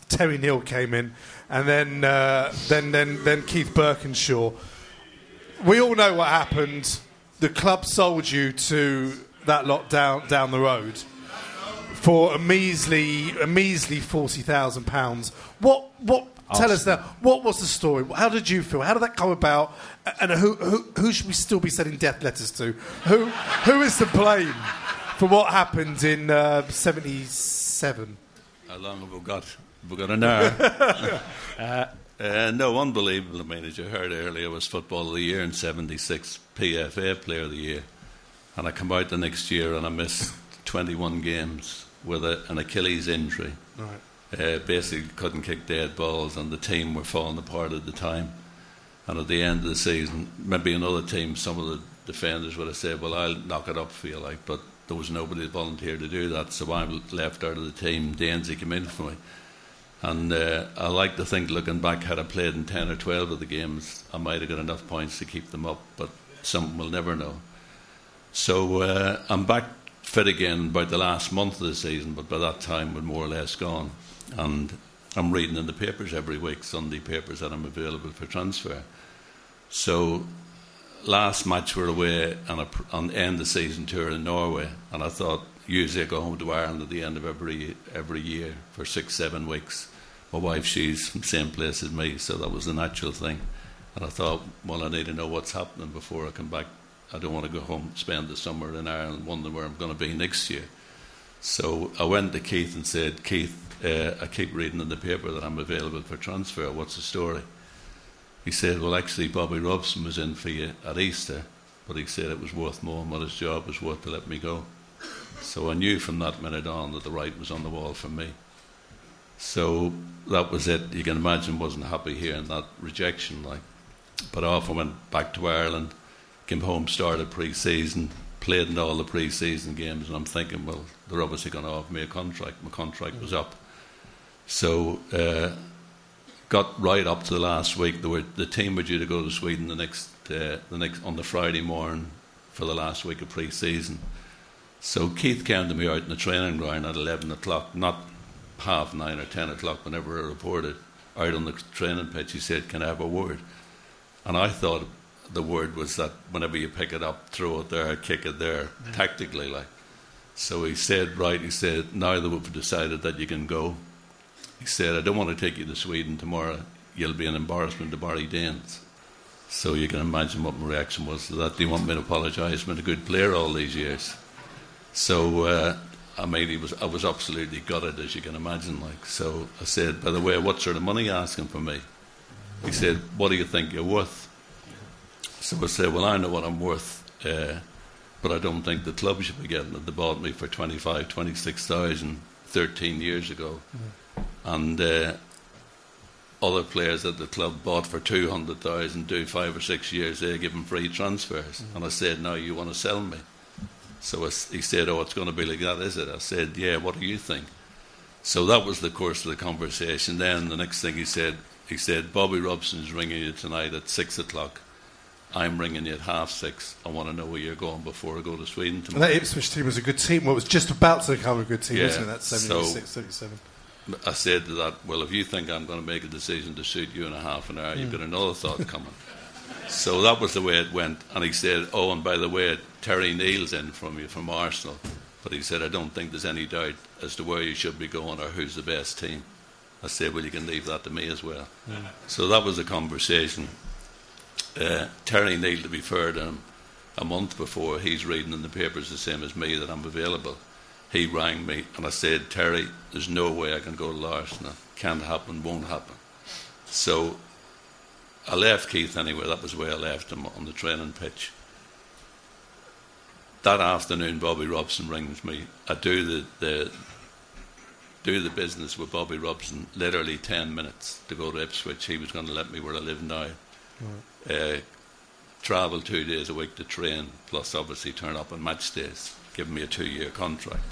Terry Neal came in, and then Keith Birkinshaw. We all know what happened. The club sold you to that lot down the road for a measly £40,000. What? Tell us that. What was the story? How did you feel? How did that come about? And who should we still be sending death letters to? Who is to blame for what happened in 77? How long have we got an hour? No, unbelievable. I mean, as you heard earlier, I was Football of the Year in 76, PFA Player of the Year. And I come out the next year and I missed 21 games with an Achilles injury. Right. Basically couldn't kick dead balls, and the team were falling apart at the time. And at the end of the season, maybe another team, some of the defenders would have said, "Well, I'll knock it up for you," but there was nobody that volunteered to do that, so I was left out of the team. Dainsy came in for me. And I like to think, looking back, had I played in 10 or 12 of the games, I might have got enough points to keep them up, but something we'll never know. So I'm back fit again about the last month of the season, but by that time we're more or less gone. And I'm reading in the papers every week, Sunday papers, that I'm available for transfer. So last match we're away on the end of the season tour in Norway, and I thought, usually I go home to Ireland at the end of every year for 6-7 weeks. My wife, she's from the same place as me, so that was the natural thing. And I thought, well, I need to know what's happening before I come back. I don't want to go home, spend the summer in Ireland, wondering where I'm going to be next year. So I went to Keith and said, "Keith, I keep reading in the paper that I'm available for transfer. What's the story?" He said, "Well, actually, Bobby Robson was in for you at Easter, but he said it was worth more than what his job was worth to let me go." So I knew from that minute on that the writing was on the wall for me. So that was it. You can imagine, wasn't happy hearing that rejection. But off I went back to Ireland, came home, started pre-season, played in all the pre-season games, and I'm thinking, well, they're obviously going to offer me a contract. My contract was up. So got right up to the last week. The team were due to go to Sweden the next on the Friday morning for the last week of pre-season. So Keith came to me out in the training ground at 11 o'clock, not 9:30 or 10 o'clock, whenever I reported, out on the training pitch. He said, "Can I have a word?" And I thought the word was that whenever you pick it up, throw it there, kick it there, tactically like. So he said, right, he said, "Now that we've decided that you can go," he said, "I don't want to take you to Sweden tomorrow. You'll be an embarrassment to Barry Danes." So you can imagine what my reaction was to that. Do you want me to apologise? I've been a good player all these years. So, I mean, I was absolutely gutted, as you can imagine. Like, so I said, "By the way, what sort of money are you asking for me?" He said, "What do you think you're worth?" So I said, "Well, I know what I'm worth, but I don't think the club should be getting it. They bought me for 25,000, 26,000 13 years ago. And other players at the club bought for 200,000, do 5 or 6 years, they give them free transfers." And I said, "Now you want to sell me?" So he said, "Oh, it's going to be like that, is it?" I said, "Yeah, what do you think?" So that was the course of the conversation. Then the next thing he said, "Bobby Robson's ringing you tonight at 6 o'clock. I'm ringing you at 6:30. I want to know where you're going before I go to Sweden tomorrow." And that Ipswich team was a good team. Well, it was just about to become a good team, wasn't it? That 76, 37. I said to that, "Well, if you think I'm going to make a decision to suit you in a half an hour, you've got another thought coming." So that was the way it went. And he said, "Oh, and by the way, Terry Neal's in from you, from Arsenal." But he said, "I don't think there's any doubt as to where you should be going or who's the best team." I said, "Well, you can leave that to me as well." So that was a conversation. Terry Neal, to be fair to him, a month before, he's reading in the papers the same as me that I'm available. He rang me and I said, "Terry, there's no way I can go to Arsenal. Can't happen, won't happen." So I left Keith anyway. That was the way I left him, on the training pitch. That afternoon, Bobby Robson rings me. I do the business with Bobby Robson, literally 10 minutes to go to Ipswich. He was going to let me where I live now. Travel 2 days a week to train, plus obviously turn up on match days, giving me a 2-year contract.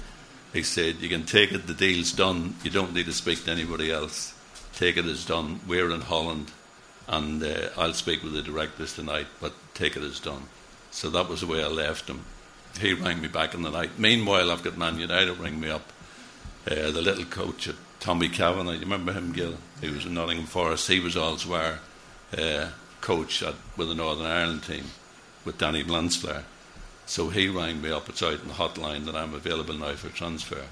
He said, "You can take it, the deal's done. You don't need to speak to anybody else. Take it as done. We're in Holland, and I'll speak with the directors tonight, but take it as done." So that was the way I left him. He rang me back in the night. Meanwhile, I've got Man United ring me up. The little coach at Tommy Kavanagh, you remember him, Gil? He was in Nottingham Forest. He was also our coach with the Northern Ireland team with Danny Blansflair. So he rang me up. It's out in the hotline that I'm available now for transfer.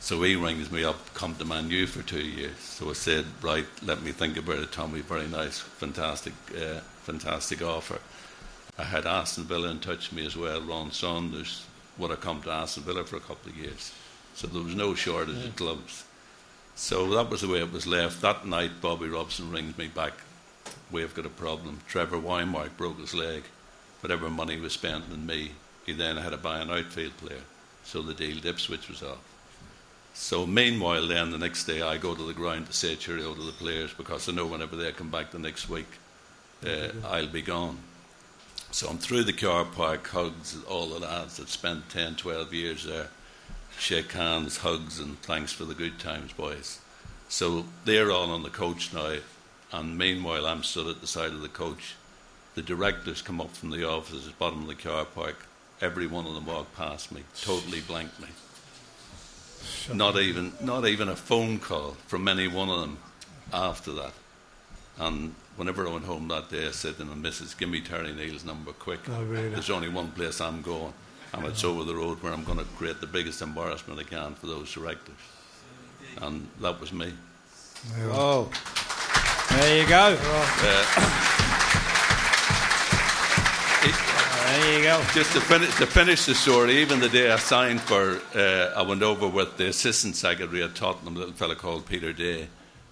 So he rings me up, "Come to Man U for 2 years." So I said, "Right, let me think about it, Tommy. Very nice, fantastic offer." I had Aston Villa in touch with me as well. Ron Saunders would have come to Aston Villa for a couple of years. So there was no shortage of clubs. So that was the way it was left. That night, Bobby Robson rings me back. "We've got a problem. Trevor Weinmark broke his leg. Whatever money was spent on me, he then had to buy an outfield player. So the deal to Ipswich was off." So meanwhile then, the next day, I go to the ground to say cheerio to the players, because I know whenever they come back the next week, I'll be gone. So I'm through the car park, hugs all the lads that spent 10, 12 years there. Shake hands, hugs, and thanks for the good times, boys. So they're all on the coach now, and meanwhile I'm stood at the side of the coach. The directors come up from the office at the bottom of the car park. Every one of them walked past me, totally blanked me. Not even a phone call from any one of them after that. And whenever I went home that day, I said to them, "Missus, give me Terry Neal's number quick. Oh, really? There's only one place I'm going, and it's over the road where I'm going to create the biggest embarrassment I can for those directors." And that was me. Oh, there you go. There you go. Just to finish the story, even the day I signed for, I went over with the assistant secretary at Tottenham, a little fella called Peter Day.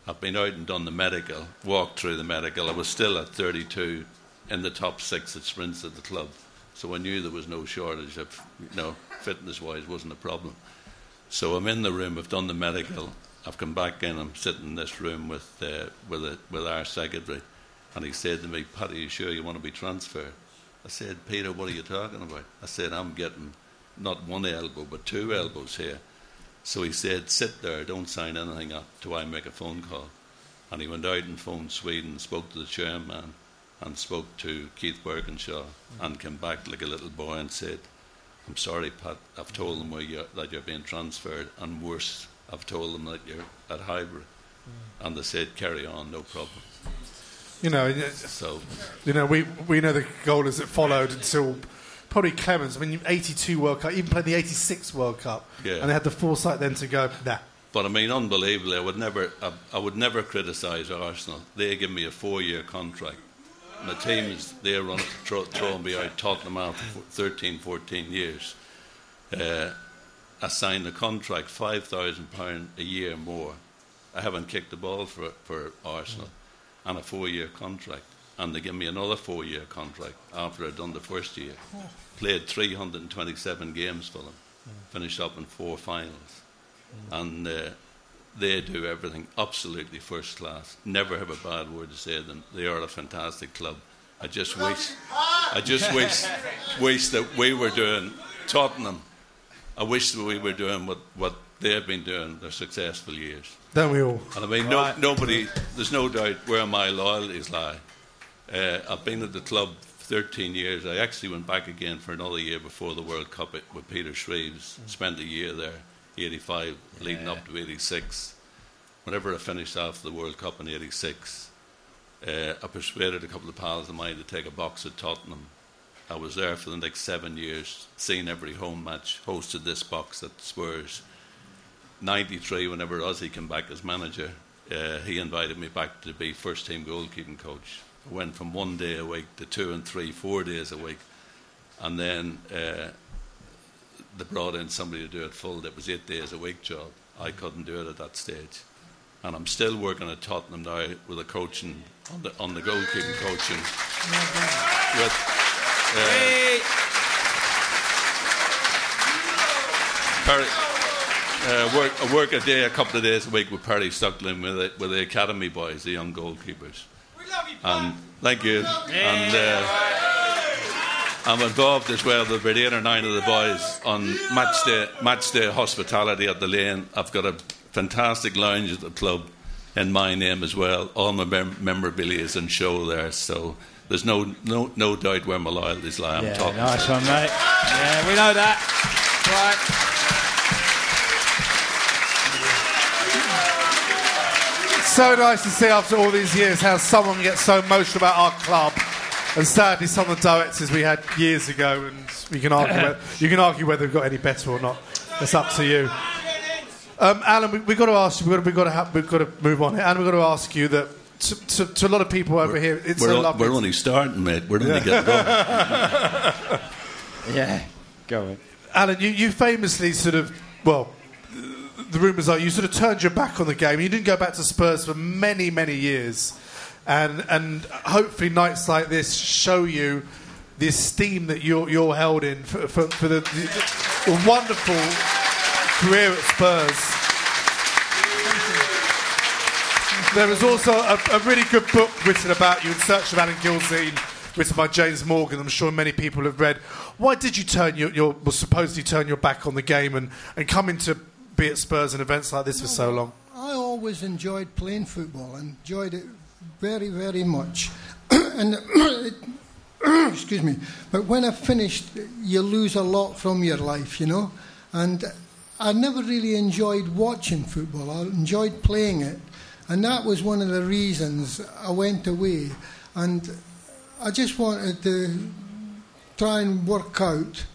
I've been out and done the medical, walked through the medical. I was still at 32 in the top 6 at sprints at the club. So I knew there was no shortage of, fitness-wise wasn't a problem. So I'm in the room, I've done the medical, I've come back in, I'm sitting in this room with our secretary, and he said to me, "Paddy, are you sure you want to be transferred?" I said, "Peter, what are you talking about?" I said, "I'm getting not one elbow, but 2 elbows here." So he said, "Sit there, don't sign anything up till I make a phone call." And he went out and phoned Sweden, spoke to the chairman, and spoke to Keith Birkinshaw, and came back like a little boy and said, I'm sorry, Pat, I've told them that you're being transferred, and worse, I've told them that you're at Highbury. And they said, carry on, no problem. You know, we know the goalers that followed until probably Clemens. I mean, 82 World Cup, even played the 86 World Cup, and they had the foresight then to go, nah. But I mean, unbelievably, I would never criticise Arsenal. They give me a 4-year contract. And the team is there throwing me out Tottenham out for 13, 14 years. I signed a contract, £5,000 a year more. I haven't kicked the ball for Arsenal, and a 4-year contract. And they give me another 4-year contract after I'd done the first year. Played 327 games for them, finished up in 4 finals. And they do everything absolutely first class. Never have a bad word to say to them. They are a fantastic club. I just wish that we were doing Tottenham. I wish that we were doing what they've been doing their successful years. Don't we all? And I mean, nobody. There's no doubt where my loyalties lie. I've been at the club 13 years. I actually went back again for another year before the World Cup with Peter Shreves. Spent a year there, 85, leading up to 86. Whenever I finished after the World Cup in 86, I persuaded a couple of pals of mine to take a box at Tottenham. I was there for the next 7 years, seen every home match, hosted this box at Spurs. 93, whenever Ozzy came back as manager, he invited me back to be first team goalkeeping coach. I went from 1 day a week to 2 and 3, 4 days a week. And then they brought in somebody to do it full. That was 8 days a week job. I couldn't do it at that stage. And I'm still working at Tottenham now with the coaching, on the goalkeeping coaching. I work a couple of days a week with Perry Stuckland with the academy boys, the young goalkeepers. We love you, and thank you. And I'm involved as well with about 8 or 9 of the boys on match day hospitality at the Lane. I've got a fantastic lounge at the club in my name as well. All my memorabilia is in show there, so there's no doubt where my loyalties lie. I'm talking. Nice one, mate. Yeah, we know that. Right. So nice to see after all these years how someone gets so emotional about our club. And sadly, some of the directors we had years ago, and you can argue whether we've got any better or not. It's up to you. Alan, we've got to ask you. We've got to move on here. Alan, we've got to ask you that to a lot of people over here, it's so lovely. We're only starting, mate. We're only getting going. Yeah, go on. Alan, you famously the rumours are you sort of turned your back on the game. You didn't go back to Spurs for many, many years. And hopefully nights like this show you the esteem that you're held in for the wonderful career at Spurs. There was also a really good book written about you, In Search of Alan Gilzean, written by James Morgan. I'm sure many people have read. Why did you supposedly turn your back on the game and come into be at Spurs and events like this for so long? I always enjoyed playing football. I enjoyed it very, very much. And excuse me. But when I finished, you lose a lot from your life, you know. And I never really enjoyed watching football. I enjoyed playing it. And that was one of the reasons I went away. And I just wanted to try and work out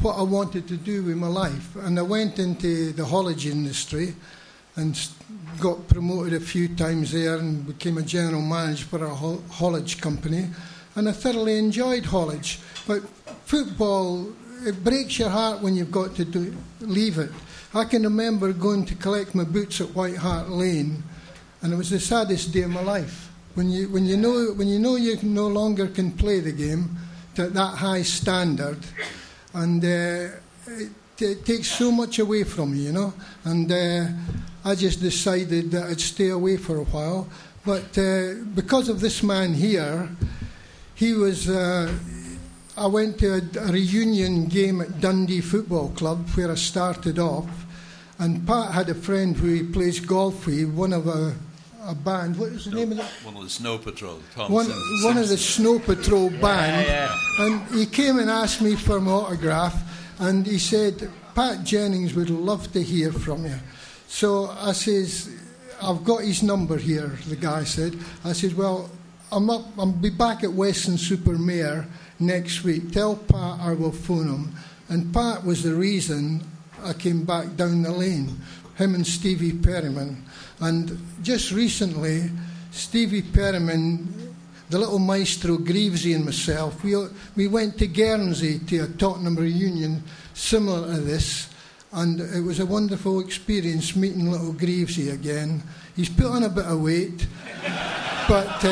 what I wanted to do with my life. And I went into the haulage industry and got promoted a few times there and became a general manager for a haulage company. And I thoroughly enjoyed haulage. But football, it breaks your heart when you've got to leave it. I can remember going to collect my boots at White Hart Lane, and it was the saddest day of my life. When you know you no longer can play the game at that high standard, and it takes so much away from you, you know. And I just decided that I'd stay away for a while. But because of this man here, he was. I went to a reunion game at Dundee Football Club where I started off, and Pat had a friend who he plays golf with, one of a band. What was the name of that? One of the Snow Patrol. One of the Snow Patrol band. Yeah. And he came and asked me for my autograph, and he said, Pat Jennings would love to hear from you. So I says, I've got his number here, the guy said. I said, well, I'll be back at Weston-super-Mare next week. Tell Pat I will phone him. And Pat was the reason I came back down the lane, him and Stevie Perryman. And just recently, Stevie Perryman, the little maestro Gilzean and myself, we went to Guernsey to a Tottenham reunion similar to this, and it was a wonderful experience meeting little Gilzean again. He's put on a bit of weight, but...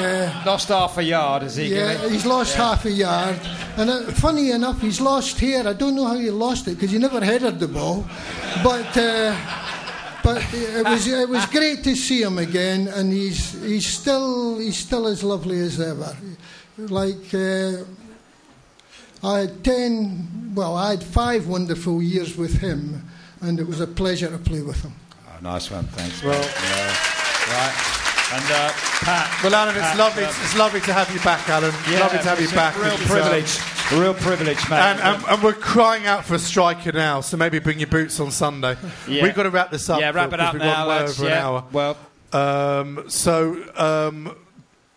lost half a yard, has he? Yeah, he's lost half a yard. And funny enough, he's lost hair. I don't know how he lost it, because he never headed the ball. But it was great to see him again, and he's still as lovely as ever. Like I had 5 wonderful years with him, and it was a pleasure to play with him. Oh, nice one, thanks. Well, right. And Pat. Well, Alan, it's lovely to have you back, Alan. Yeah, lovely to have you back. A real privilege, mate. And we're crying out for a striker now, so maybe bring your boots on Sunday. Yeah. We've got to wrap this up. Yeah, wrap it up now. We've gone way over an hour.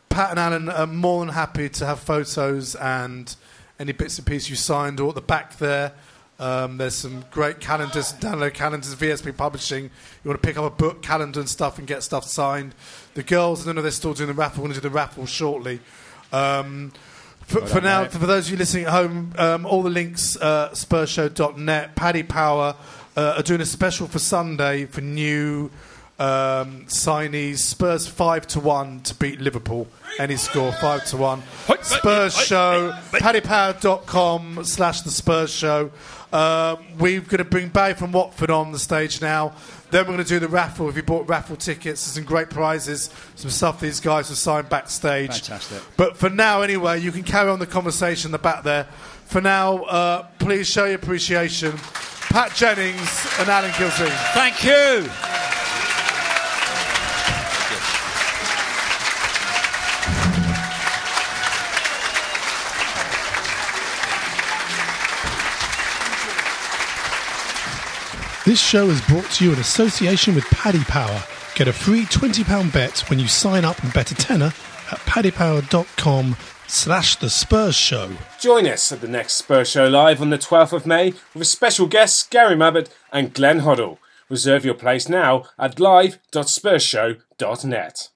Pat and Alan are more than happy to have photos and any bits and pieces you signed, or at the back there. There's some great calendars, download calendars, VSP Publishing. You want to pick up a book, calendar and stuff, and get stuff signed. The girls, I don't know if they're still doing the raffle. We're going to do the raffle shortly. For now, for those of you listening at home, all the links, spursshow.net. Paddy Power are doing a special for Sunday for new signees. Spurs 5-1 to beat Liverpool. Any score, 5-1. Spurs Show, paddypower.com/the Spurs Show. We're going to bring Barry from Watford on the stage now. Then we're going to do the raffle. If you bought raffle tickets, there's some great prizes, some stuff these guys will sign backstage. Fantastic. But for now, anyway, you can carry on the conversation in the back there. For now, please show your appreciation. Pat Jennings and Alan Gilzean. Thank you. This show is brought to you in association with Paddy Power. Get a free £20 bet when you sign up and bet a tenner at paddypower.com/the Spurs Show. Join us at the next Spurs Show Live on the 12th of May with special guests Gary Mabbutt and Hoddle. Reserve your place now at live.spursshow.net.